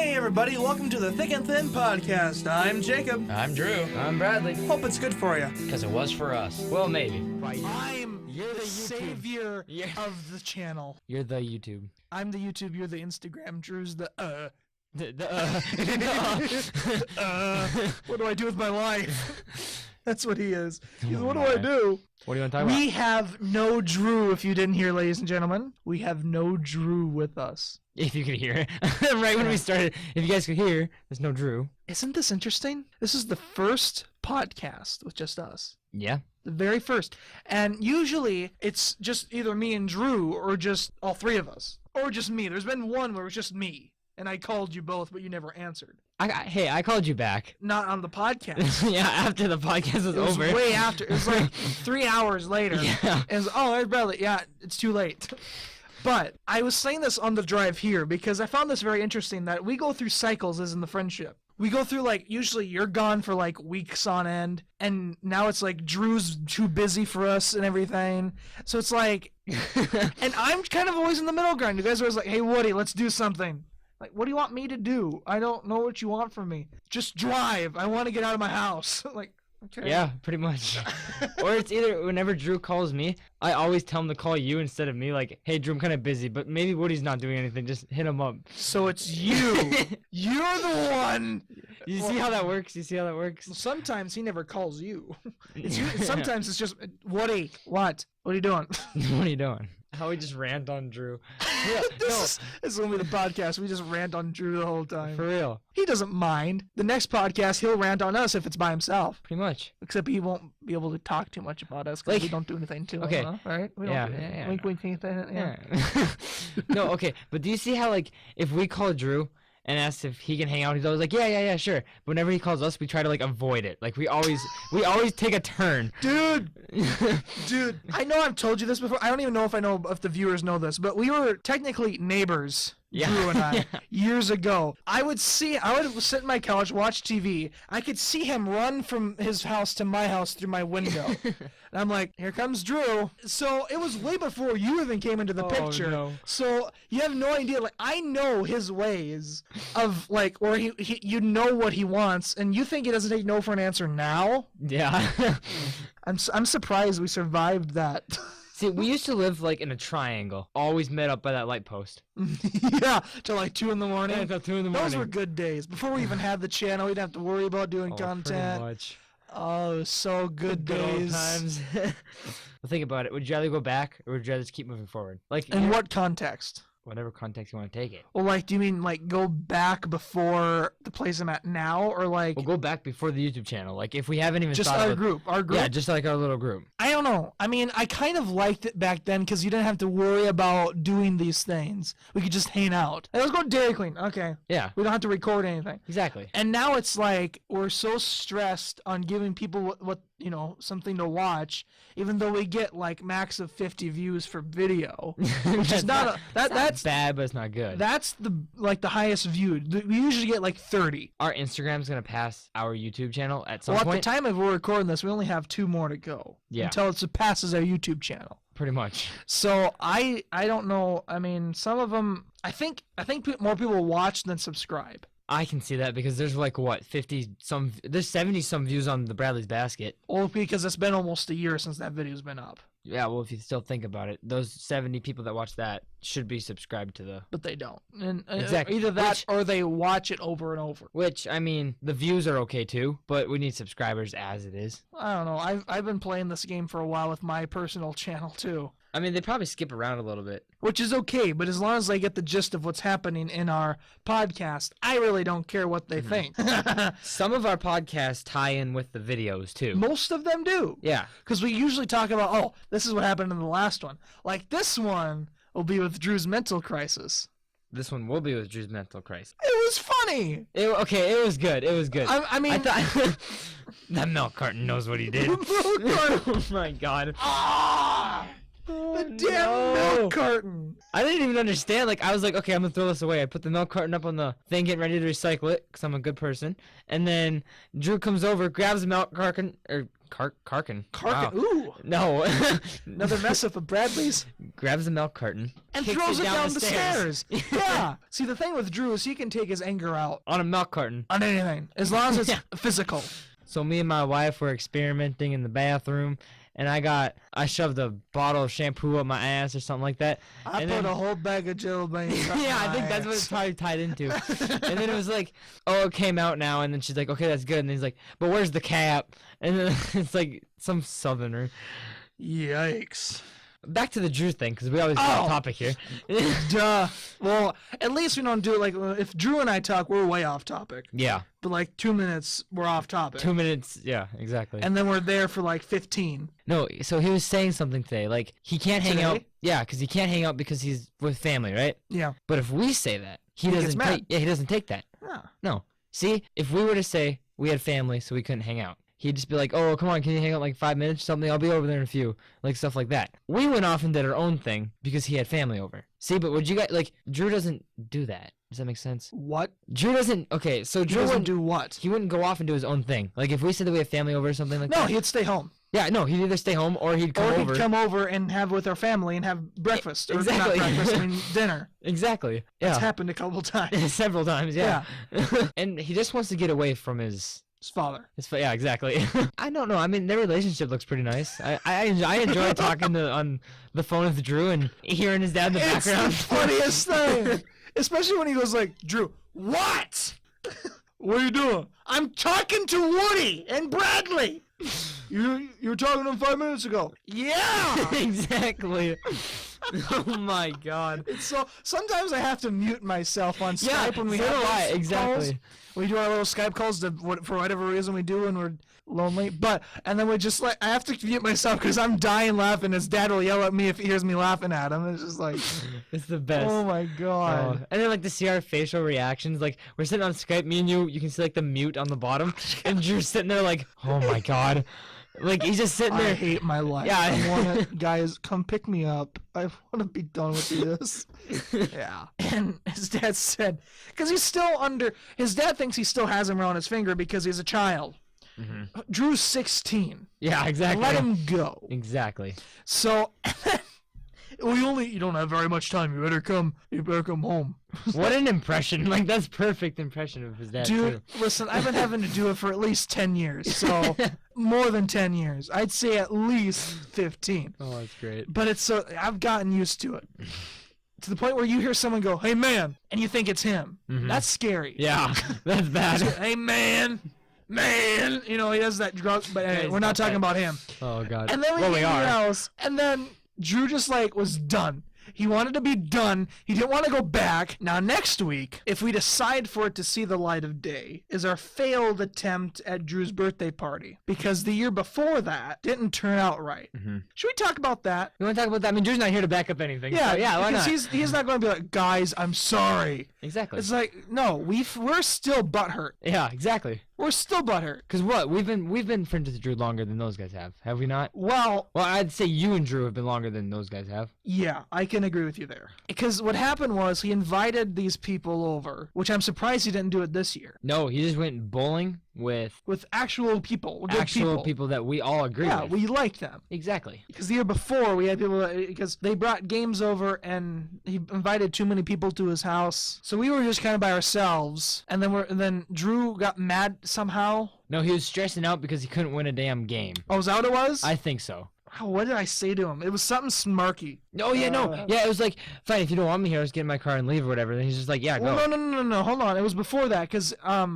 Hey everybody, welcome to the Thick and Thin podcast. I'm Jacob. I'm Drew. I'm Bradley. Hope it's good for you. Because it was for us. Well, maybe. I'm You're the savior of the channel. You're the YouTube. I'm the YouTube, you're the Instagram. Drew's the what do I do with my life? That's what he is. He's, what do I do? What do you want to talk about? We have no Drew, if you didn't hear, ladies and gentlemen. We have no Drew with us. If you could hear it. Right when we started, if you guys could hear, there's no Drew. Isn't this interesting? This is the first podcast with just us. Yeah. The very first. And usually it's just either me and Drew or just all three of us. Or just me. There's been one where it was just me. And I called you both, but you never answered. Hey, I called you back. Not on the podcast. Yeah, after the podcast was over. It was way after. It was like 3 hours later. Yeah. It was, there's Bradley. Yeah, it's too late. But I was saying this on the drive here because I found this very interesting that we go through cycles as in the friendship. We go through, like, usually you're gone for, like, weeks on end, and now it's, like, Drew's too busy for us and everything. So it's like, and I'm kind of always in the middle ground. You guys are always like, hey, Woody, let's do something. Like, what do you want me to do? I don't know what you want from me. Just drive. I want to get out of my house. Like, okay. Yeah, pretty much. Or it's either whenever Drew calls me, I always tell him to call you instead of me. Like, hey, Drew, I'm kind of busy, but maybe Woody's not doing anything. Just hit him up. So it's you. You're the one. You see how that works? You see how that works? Sometimes he never calls you. Sometimes it's just, Woody, what? What are you doing? What are you doing? How we just rant on Drew. Yeah, this is when we the podcast. We just rant on Drew the whole time. For real. He doesn't mind. The next podcast, he'll rant on us if it's by himself. Pretty much. Except he won't be able to talk too much about us because we don't do anything to him. Huh? Right? We don't do yeah. Wink, wink, anything. Yeah. No, okay. But do you see how, like, if we call Drew and ask if he can hang out, he's always like, yeah, sure. But whenever he calls us, we try to, like, avoid it. Like, we always take a turn. Dude, I know I've told you this before. I don't even know if the viewers know this, but we were technically neighbors. Yeah. Drew and I, years ago. I would sit in my couch, watch TV. I could see him run from his house to my house through my window. And I'm like, here comes Drew. So it was way before you even came into the picture. No. So you have no idea. Like, I know his ways of, like, or you know what he wants, and you think he doesn't take no for an answer now? Yeah. I'm surprised we survived that. See, we used to live, like, in a triangle. Always met up by that light post. Yeah, till like 2 in the morning. Yeah, till 2 in the morning. Those were good days. Before we even had the channel, we didn't have to worry about doing content. Pretty much. Oh, so good days. Old times. Well, think about it. Would you rather go back, or would you rather just keep moving forward? Like, in what context? Whatever context you want to take it. Well, like, do you mean, like, go back before the place I'm at now, or, like... We'll go back before the YouTube channel. Like, if we haven't even just thought our group. Yeah, just like our little group. I don't know. I mean, I kind of liked it back then because you didn't have to worry about doing these things. We could just hang out. Hey, let's go to Dairy Queen. Okay. Yeah. We don't have to record anything. Exactly. And now it's like we're so stressed on giving people what something to watch, even though we get like max of 50 views for video, which is that's bad, but it's not good. That's the highest viewed. We usually get like 30. Our Instagram's gonna pass our YouTube channel at some point. point. At the time of we're recording this, we only have 2 more to go. Yeah. Until it surpasses our YouTube channel. Pretty much. So I don't know. I mean, some of them. I think more people watch than subscribe. I can see that because there's like what 50-some, there's 70-some views on the Bradley's Basket. Well, because it's been almost a year since that video's been up. Yeah, well, if you still think about it, those 70 people that watch that should be subscribed to the. But they don't. And exactly. Either that or they watch it over and over. Which, I mean, the views are okay too, but we need subscribers as it is. I don't know. I've been playing this game for a while with my personal channel too. I mean, they probably skip around a little bit. Which is okay, but as long as they get the gist of what's happening in our podcast, I really don't care what they think. Some of our podcasts tie in with the videos, too. Most of them do. Yeah. Because we usually talk about, this is what happened in the last one. Like, this one will be with Drew's mental crisis. This one will be with Drew's mental crisis. It was funny. It was good. It was good. I mean... I thought... that milk carton knows what he did. Oh, my God. Ah! The damn milk carton. I didn't even understand. Like, I was like, okay, I'm gonna throw this away. I put the milk carton up on the thing, getting ready to recycle it, because I'm a good person. And then Drew comes over, grabs the milk carton, or Carkin. Carkin. Wow. Ooh, No. another mess up of Bradley's. Grabs the milk carton And kicks throws it down the stairs. yeah. Yeah. See, the thing with Drew is he can take his anger out On a milk carton. on anything, as long as it's physical. So me and my wife were experimenting in the bathroom, and I shoved a bottle of shampoo up my ass or something like that. I and put then- a whole bag of Jill beans. Yeah, I think that's what it's probably tied into. And then it was like, oh, it came out now. And then she's like, okay, that's good. And he's like, but where's the cap? And then it's like some southerner. Yikes. Back to the Drew thing, because we always get off topic here. Duh. Well, at least we don't do it like if Drew and I talk, we're way off topic. Yeah. But like 2 minutes, we're off topic. 2 minutes. Yeah, exactly. And then we're there for like 15. No, so he was saying something today. Like, he can't hang out. Today? Yeah, because he can't hang out because he's with family, right? Yeah. But if we say that, he He gets doesn't mad. take. Yeah, he doesn't take that. Yeah. No. See, if we were to say we had family, so we couldn't hang out, he'd just be like, "Oh, come on, can you hang out like 5 minutes or something? I'll be over there in a few." Like stuff like that. We went off and did our own thing because he had family over. See, but would you guys like? Drew doesn't do that. Does that make sense? What? Drew doesn't. Okay, so Drew Drew doesn't wouldn't do what? He wouldn't go off and do his own thing. Like if we said that we have family over or something like No, that. he'd stay home. Yeah, no, he'd either stay home or he'd come Or over. he'd come over and have with our family and have breakfast. Or Exactly. not breakfast, I mean dinner. Exactly. Yeah. It's happened a couple times. Several times. Yeah. And he just wants to get away from his. His father. Yeah, exactly. I don't know. I mean, their relationship looks pretty nice. I enjoy talking on the phone with Drew and hearing his dad in the It's background. the funniest thing. Especially when he goes like, Drew, what? What are you doing? I'm talking to Woody and Bradley. You were talking to him 5 minutes ago. Yeah. Exactly. Oh my God. It's so sometimes I have to mute myself on Yeah, Skype when we so have do I, those exactly. calls. We do our little Skype calls for whatever reason we do when we're lonely. And then we just I have to mute myself because I'm dying laughing. His dad will yell at me if he hears me laughing at him. It's just like, It's the best. oh my Oh, god. and then like to see our facial reactions, like we're sitting on Skype, me and you can see like the mute on the bottom, and Drew's sitting there like, oh my God, like he's just sitting I there. hate my life. Yeah. I want to, guys, come pick me up. I want to be done with this. Yeah. And his dad said, because his dad thinks he still has him around his finger because he's a child. Mm-hmm. Drew's 16. Yeah, exactly. Let him go. Exactly. So, you don't have very much time. You better come home. What an impression! Like that's perfect impression of his dad Dude, too. listen, I've been having to do it for at least 10 years. So, more than 10 years. I'd say at least 15. Oh, that's great. But I've gotten used to it. To the point where you hear someone go, "Hey man," and you think it's him. Mhm. That's scary. Yeah, that's bad. Hey man. He does that drug, but anyway, Hey, we're not stop talking that. about him. Oh God. And then we well, get we to the are. house, and then Drew just was done. He wanted to be done. He didn't want to go back. Now next week, if we decide for it to see the light of day, is our failed attempt at Drew's birthday party. Because the year before that didn't turn out right. Mm-hmm. Should we talk about that? You want to talk about that? I mean, Drew's not here to back up anything. Yeah, so, yeah. Why because not? he's not going to be like, guys, I'm sorry. Exactly. It's like, no, we're still butthurt. Yeah, exactly. We're still butthurt. Cause what? We've been friends with Drew longer than those guys have we not? Well, Well, I'd say you and Drew have been longer than those guys have. yeah, I can agree with you there. Because what happened was he invited these people over, which I'm surprised he didn't do it this year. No, he just went bowling with With actual people, good actual people that we all agree Yeah, with. we liked them. Exactly. Because the year before we had people because they brought games over and he invited too many people to his house, so we were just kind of by ourselves. And then Drew got mad somehow. No, he was stressing out because he couldn't win a damn game. Oh, is that what it was? I think so. Oh, what did I say to him? It was something smarky. Oh yeah, no, yeah. It was like, fine, if you don't want me here, I'll just get in my car and leave or whatever. Then he's just like, yeah, go. Well, no. Hold on. It was before that because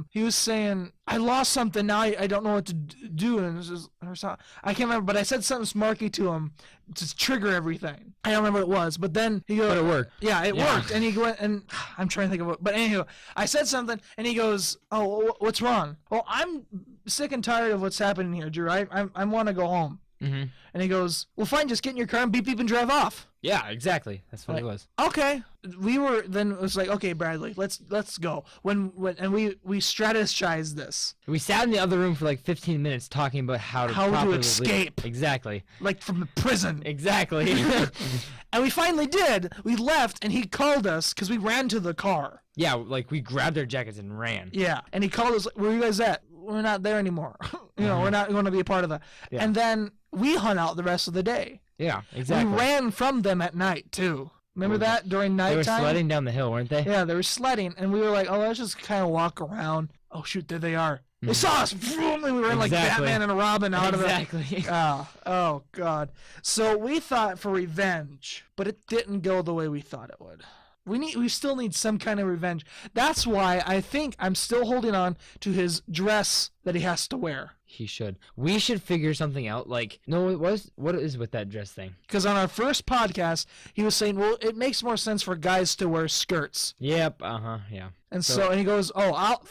he was saying I lost something. Now I don't know what to do, and it was just, or something. I can't remember, but I said something smarky to him to trigger everything. I don't remember what it was, but then he goes, But it worked. Yeah, it Yeah. worked, and he went and I'm trying to think of it. But anyhow, I said something, and he goes, "Oh, what's wrong?" Well, I'm sick and tired of what's happening here, Drew. I want to go home. Mm-hmm. And he goes, "Well, fine, just get in your car and beep beep and drive off." Yeah, exactly. That's what it was. Okay. It was like, okay, Bradley, let's go. And we strategized this. We sat in the other room for like 15 minutes talking about how to properly leave. escape. Exactly. Like from the prison. Exactly. And we finally did. We left and he called us because we ran to the car. Yeah, like we grabbed our jackets and ran. Yeah. And he called us, where are you guys at? we're not there anymore. We're not going to be a part of that. Yeah. And then we hung out the rest of the day. Yeah, exactly. We ran from them at night too. Remember that during They nighttime? were sledding down the hill, weren't they? Yeah, they were sledding, and we were like, oh, let's just kind of walk around. Oh shoot, there they are. They saw us. Vroom, and we were in like Exactly. Batman and Robin out of it. Exactly. Oh god. So we thought for revenge, but it didn't go the way we thought it would. We still need some kind of revenge. That's why I think I'm still holding on to his dress that he has to wear. He should. We should figure something out. Like, no, what is with that dress thing? Because on our first podcast, he was saying, well, it makes more sense for guys to wear skirts. Yep. Yeah. And so and he goes, oh, I'll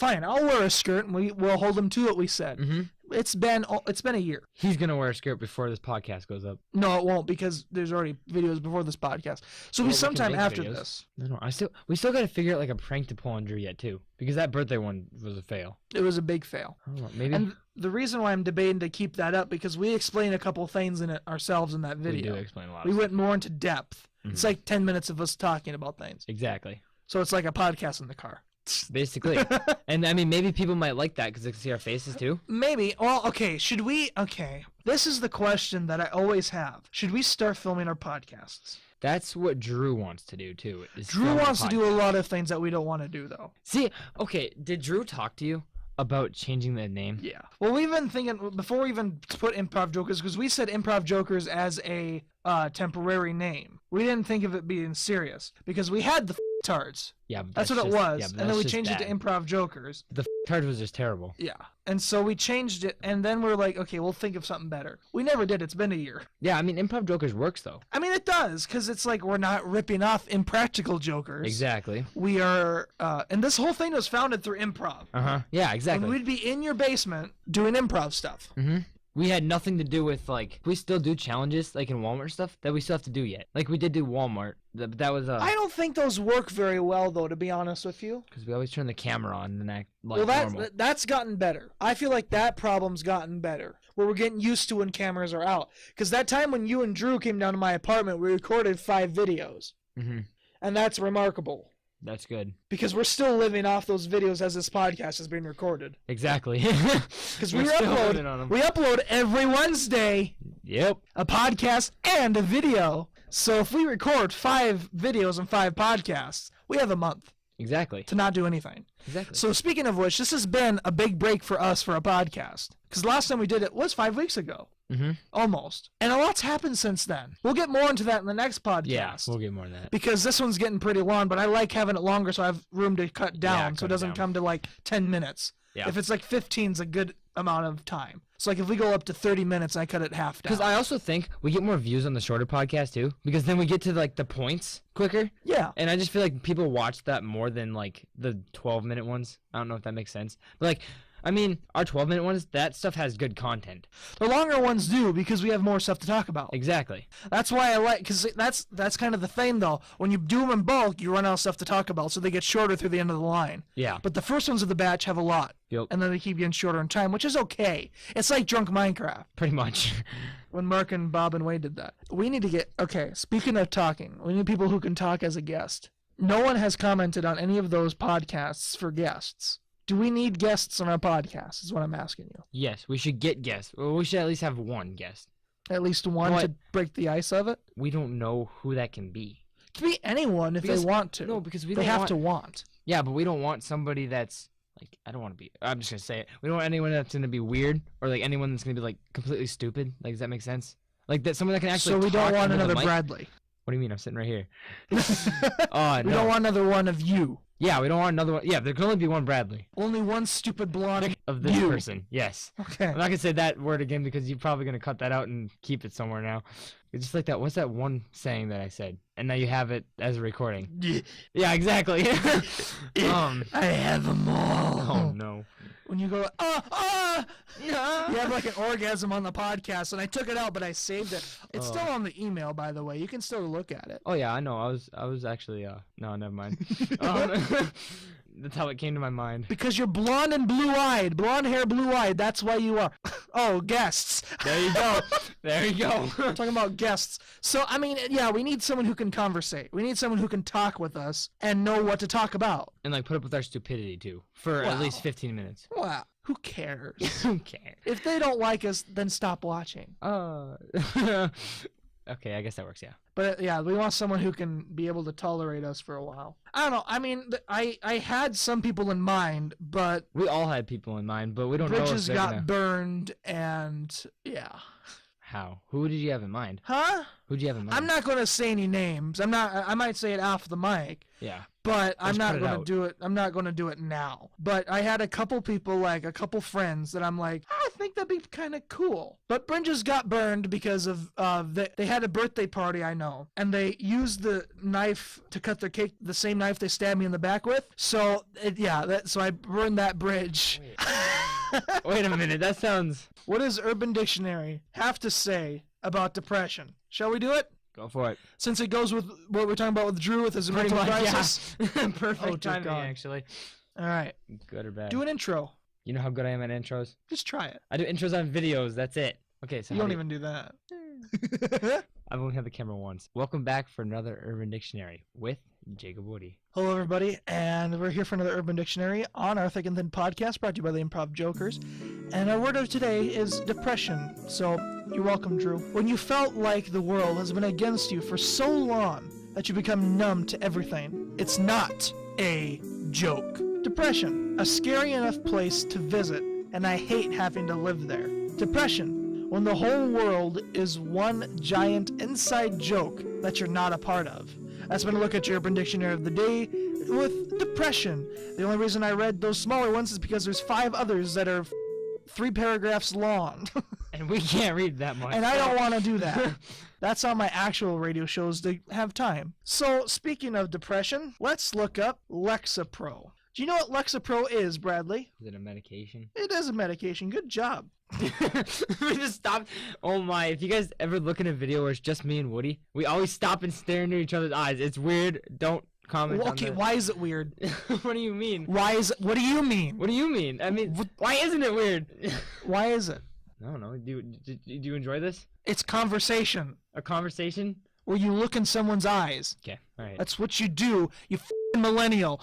wear a skirt, and we'll hold him to it. We said. Mm-hmm. It's been a year. He's gonna wear a skirt before this podcast goes up. No, it won't, because there's already videos before this podcast. So Well, we we can sometime make after videos. this. No. We still gotta figure out like a prank to pull on Drew yet too, because that birthday one was a fail. It was a big fail. I don't know, maybe And the reason why I'm debating to keep that up, because we explained a couple things in it ourselves in that we video. do explain a lot. We of went more into depth. It's Mhm. like 10 minutes of us talking about things. stuff. Exactly. So it's like a podcast in the car. Basically. And I mean, maybe people might like that because they can see our faces too. Maybe. Well, okay. Should we? Okay. This is the question that I always have. Should we start filming our podcasts? That's what Drew wants to do too. is Drew film a wants to do a podcast. lot of things that we don't want to do, though. See, okay, did Drew talk to you about changing the name? Yeah. Well, we've been thinking before we even put Improv Jokers, because we said Improv Jokers as a temporary name. We didn't think of it being serious because we had the tards. Yeah, but That's what it just- was. yeah, but And then that's we just changed it to bad. Improv Jokers. The card was just terrible. Yeah. And so we changed it, and then we're like, okay, we'll think of something better. We never did. It's been a year. Yeah, I mean, Improv Jokers works though. I mean, it does, because it's like we're not ripping off Impractical Jokers. Exactly. We are, and this whole thing was founded through improv. Yeah, And exactly. we'd be in your basement doing improv stuff. We had nothing to do with like we still do challenges like in Walmart stuff that we still have to do yet. Like we did do Walmart. That was I don't think those work very well, though, to be honest with you. because we always turn the camera on and act like Well, normal. that's gotten better. I feel like that problem's gotten better, where we're getting used to when cameras are out. Because that time when you and Drew came down to my apartment, we recorded 5 videos. And that's remarkable. That's good. Because we're still living off those videos as this podcast is being recorded. Exactly. Because we We're still living on 'em. upload every Wednesday Yep. a podcast and a video. So if we record 5 videos and 5 podcasts, we have a month Exactly. to not do anything. Exactly. So speaking of which, this has been a big break for us for a podcast. Because last time we did it was 5 weeks ago. Almost. And a lot's happened since then. We'll get more into that in the next podcast. Yeah, we'll get more of that. Because this one's getting pretty long, but I like having it longer so I have room to cut down so cut it it doesn't down. come to like 10 minutes. Yeah. If it's like 15 is a good amount of time. So like if we go up to 30 minutes, I cut it half down. Because I also think we get more views on the shorter podcast too. Because then we get to like the points quicker. Yeah. And I just feel like people watch that more than like the 12-minute ones. I don't know if that makes sense. But like, I mean, our 12-minute ones, that stuff has good content. The longer ones do because we have more stuff to talk about. Exactly. That's why I like, because that's kind of the thing though. When you do them in bulk, you run out of stuff to talk about, so they get shorter through the end of the line. Yeah. But the first ones of the batch have a lot. Yep. And then they keep getting shorter in time, which is okay. It's like Drunk Minecraft. Pretty much. When Mark and Bob and Wade did that. We need to get, okay, speaking of talking, we need people who can talk as a guest. No one has commented on any of those podcasts for guests. Do we need guests on our podcast is what I'm asking you. Yes, we should get guests. Well, we should at least have one guest. At least one What? to break the ice of it? We don't know who that can be. It can be anyone if Because- they want to. No, because we they don't have want, to want. Yeah, but we don't want somebody that's like I don't want to be. I'm just gonna say it. We don't want anyone that's gonna be weird or like anyone that's gonna be like completely stupid. Like, does that make sense? Like that someone that can actually. So we don't talk want into the another mic? Bradley. What do you mean? I'm sitting right here. We Oh no. don't want another one of you. Yeah, we don't want another one. Yeah, there can only be one Bradley Only one stupid blonde. of this You. person. Yes. Okay. I'm not gonna say that word again because you're probably gonna cut that out and keep it somewhere now. It's just like that. What's that one saying that I said? And now you have it as a recording. Yeah, exactly. I have them all. Oh no. When you go, you have like an orgasm on the podcast, and I took it out, but I saved it. It's still on the email, by the way. You can still look at it. Oh yeah, I know. I was actually no, never mind. That's how it came to my mind. Because you're blonde and blue-eyed. Blonde hair, blue-eyed. That's why you are. Oh, guests. There you go. There you go. Talking about guests. So, I mean, yeah, we need someone who can conversate. We need someone who can talk with us and know what to talk about. And like put up with our stupidity too for at Wow. least 15 minutes. Wow. Who cares? Who cares? If they don't like us, then stop watching. Okay, I guess that works. Yeah. But yeah, we want someone who can be able to tolerate us for a while. I don't know. I mean, I had some people in mind, but We all had people in mind, but we don't know if bridges they're got gonna... burned, and yeah. How? Who did you have in mind? Huh? Who'd you have in mind? I'm not going to say any names. I might say it off the mic. Yeah. But I'm Just not cut it going to out. do it. I'm not going to do it now. But I had a couple people, like a couple friends, that I'm like, I think that'd be kind of cool. But bridges got burned because of they had a birthday party, I know, and they used the knife to cut their cake, the same knife they stabbed me in the back with. So so I burned that bridge. Wait a minute. That sounds... What does Urban Dictionary have to say about depression? Shall we do it? Go for it. Since it goes with what we're talking about with Drew with his Pretty mental much, crisis. yeah. Perfect Oh, dear timing, God. actually. All right. Good or bad? Do an intro. You know how good I am at intros? Just try it. I do intros on videos. That's it. Okay, so You how don't do even do that. I've only had the camera once. Welcome back for another Urban Dictionary with Jacob Woody. Hello, everybody, and we're here for another Urban Dictionary on our Thick and Thin podcast, brought to you by the Improv Jokers. And our word of today is depression. So you're welcome, Drew. When you felt like the world has been against you for so long that you become numb to everything, it's not a joke. Depression, a scary enough place to visit, and I hate having to live there. Depression, when the whole world is one giant inside joke that you're not a part of. That's been a look at your Urban Dictionary of the day with depression. The only reason I read those smaller ones is because there's 5 others that are 3 paragraphs long. And we can't read that much. And I don't want to do that. That's on my actual radio shows to have time. So, speaking of depression, let's look up Lexapro. Do you know what Lexapro is, Bradley? Is it a medication? It is a medication. Good job. We just stopped. Oh my, if you guys ever look at a video where it's just me and Woody, we always stop and stare into each other's eyes. It's weird. Don't comment Well, on okay, that. why is it weird? What do you mean? What do you mean? What do you mean? I mean, why isn't it weird? Why is it? I don't know. Do you enjoy this? It's conversation. A conversation? Where you look in someone's eyes. Okay, alright. That's what you do, you f***ing millennial.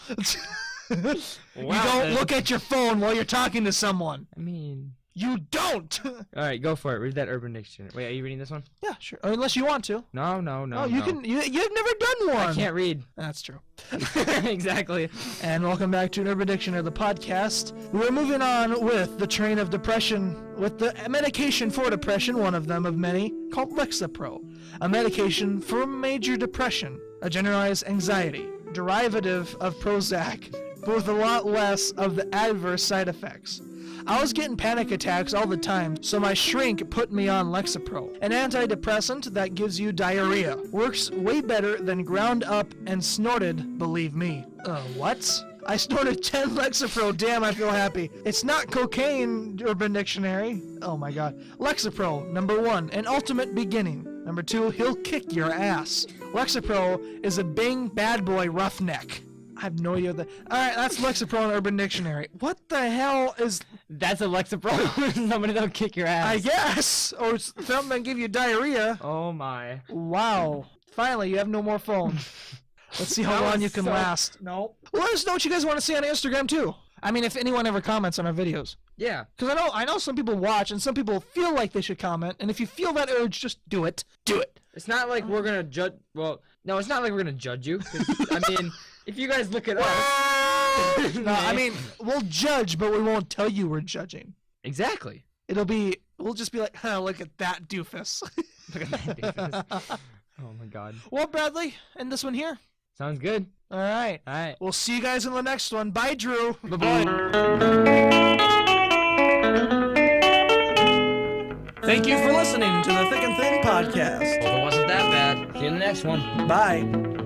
You Wow, don't then. look at your phone while you're talking to someone. I mean... You don't! Alright, go for it. Read that Urban Dictionary. Wait, are you reading this one? Yeah, sure. Unless you want to. No. Oh, you can. You've never done one. I can't read. That's true. Exactly. And welcome back to an Urban Dictionary, the podcast. We're moving on with the train of depression, with the medication for depression, one of them of many, called Lexapro, a medication for major depression, a generalized anxiety, derivative of Prozac, but with a lot less of the adverse side effects. I was getting panic attacks all the time, so my shrink put me on Lexapro, an antidepressant that gives you diarrhea. Works way better than ground up and snorted, believe me. What? I snorted 10 Lexapro, damn, I feel happy. It's not cocaine, Urban Dictionary. Oh my god. Lexapro, number 1, an ultimate beginning. Number 2, he'll kick your ass. Lexapro is a big bad boy roughneck. I have no idea that. Alright, that's Lexapro on Urban Dictionary. What the hell is... That's a Lexapro. Somebody that'll kick your ass. I guess! Or something that give you diarrhea. Oh my. Wow. Finally, you have no more phone. Let's see how That long was you can so- last. No. Well, let us know what you guys want to see on Instagram, too. I mean, if anyone ever comments on our videos. Yeah. Because I know some people watch, and some people feel like they should comment, and if you feel that urge, just do it. Do it. It's not like we're gonna judge. Well, no, it's not like we're gonna judge you. 'Cause, I mean, if you guys look at us. No, I mean, we'll judge, but we won't tell you we're judging. Exactly. We'll just be like, huh, look at that doofus. Look at that doofus. Oh my god. Well, Bradley, end this one here. Sounds good. All right. All right. We'll see you guys in the next one. Bye, Drew. Bye bye. Thank you for listening to the Thick and Thin podcast. Well, it wasn't that bad. See you in the next one. Bye.